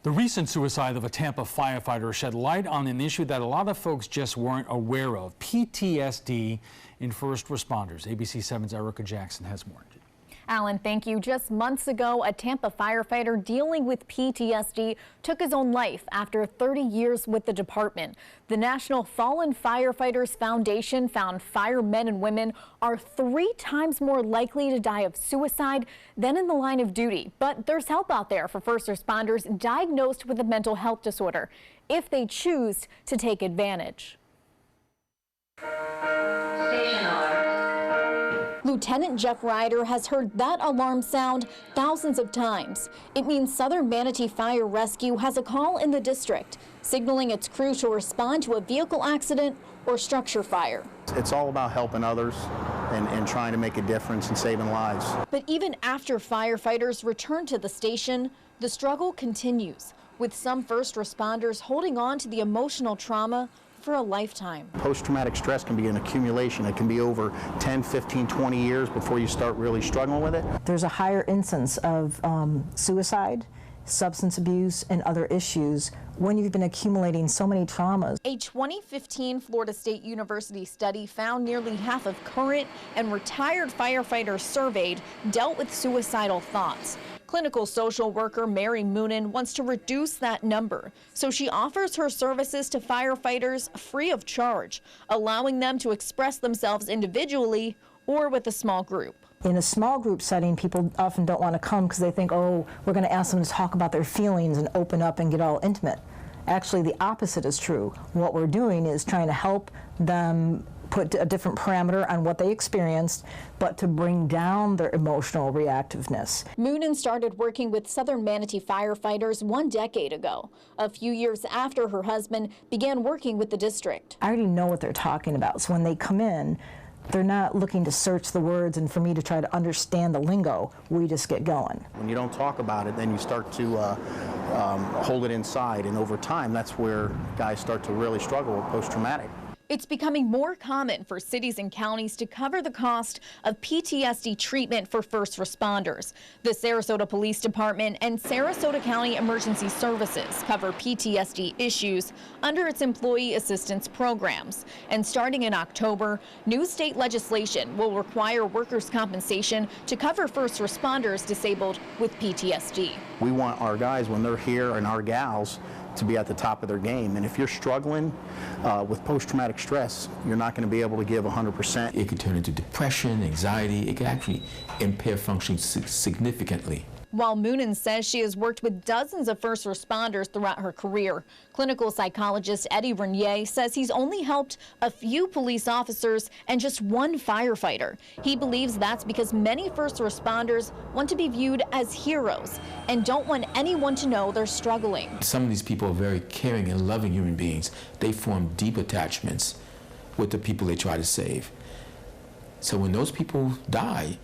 The recent suicide of a Tampa firefighter shed light on an issue that a lot of folks just weren't aware of: PTSD in first responders. ABC 7's Erica Jackson has more. Alan, thank you. Just months ago, a Tampa firefighter dealing with PTSD took his own life after 30 years with the department. The National Fallen Firefighters Foundation found firemen and women are 3 times more likely to die of suicide than in the line of duty. But there's help out there for first responders diagnosed with a mental health disorder if they choose to take advantage. Station alarm. Lieutenant Jeff Ryder has heard that alarm sound thousands of times. It means Southern Manatee Fire Rescue has a call in the district, signaling its crew to respond to a vehicle accident or structure fire. It's all about helping others and trying to make a difference and saving lives. But even after firefighters return to the station, the struggle continues, with some first responders holding on to the emotional trauma for a lifetime. Post-traumatic stress can be an accumulation. It can be over 10, 15, 20 years before you start really struggling with it. There's a higher incidence of suicide, substance abuse, and other issues when you've been accumulating so many traumas. A 2015 Florida State University study found nearly half of current and retired firefighters surveyed dealt with suicidal thoughts. Clinical social worker Mary Moonen wants to reduce that number, so she offers her services to firefighters free of charge, allowing them to express themselves individually or with a small group. In a small group setting, people often don't want to come because they think, oh, we're going to ask them to talk about their feelings and open up and get all intimate. Actually, the opposite is true. What we're doing is trying to help them put a different parameter on what they experienced, but to bring down their emotional reactiveness. Moonen started working with Southern Manatee firefighters 1 decade ago, a few years after her husband began working with the district. I already know what they're talking about, so when they come in, they're not looking to search the words and for me to try to understand the lingo. We just get going. When you don't talk about it, then you start to hold it inside, and over time, that's where guys start to really struggle with post-traumatic. It's becoming more common for cities and counties to cover the cost of PTSD treatment for first responders. The Sarasota Police Department and Sarasota County Emergency Services cover PTSD issues under its employee assistance programs. And starting in October, new state legislation will require workers' compensation to cover first responders disabled with PTSD. We want our guys, when they're here, and our gals, to be at the top of their game. And if you're struggling with post-traumatic stress, you're not going to be able to give 100%. It could turn into depression, anxiety. It could actually impair functioning significantly. While Moonen says she has worked with dozens of first responders throughout her career, clinical psychologist Eddie Renier says he's only helped a few police officers and just 1 firefighter. He believes that's because many first responders want to be viewed as heroes and don't want anyone to know they're struggling. Some of these people are very caring and loving human beings. They form deep attachments with the people they try to save. So when those people die,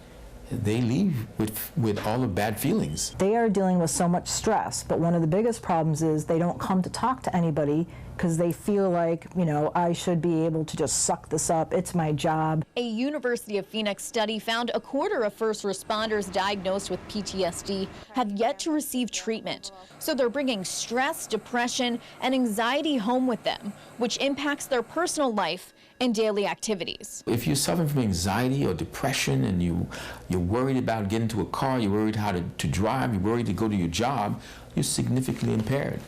they leave with all the bad feelings. They are dealing with so much stress, but one of the biggest problems is they don't come to talk to anybody because they feel like, you know, I should be able to just suck this up. It's my job. A University of Phoenix study found a quarter of first responders diagnosed with PTSD have yet to receive treatment. So they're bringing stress, depression, and anxiety home with them, which impacts their personal life and daily activities. If you're suffering from anxiety or depression and you're worried about getting into a car, you're worried how to drive, you're worried to go to your job, you're significantly impaired.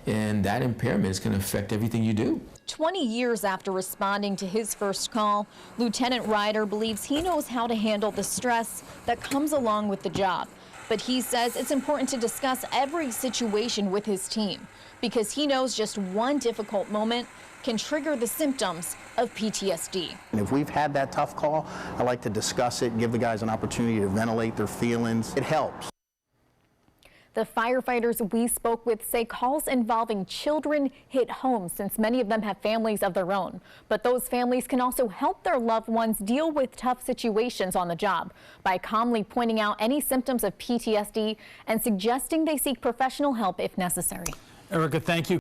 And that impairment is going to affect everything you do. 20 years after responding to his first call, Lieutenant Ryder believes he knows how to handle the stress that comes along with the job. But he says it's important to discuss every situation with his team because he knows just one difficult moment can trigger the symptoms of PTSD. And if we've had that tough call, I like to discuss it, give the guys an opportunity to ventilate their feelings. It helps. The firefighters we spoke with say calls involving children hit home since many of them have families of their own. But those families can also help their loved ones deal with tough situations on the job by calmly pointing out any symptoms of PTSD and suggesting they seek professional help if necessary. Erica, thank you.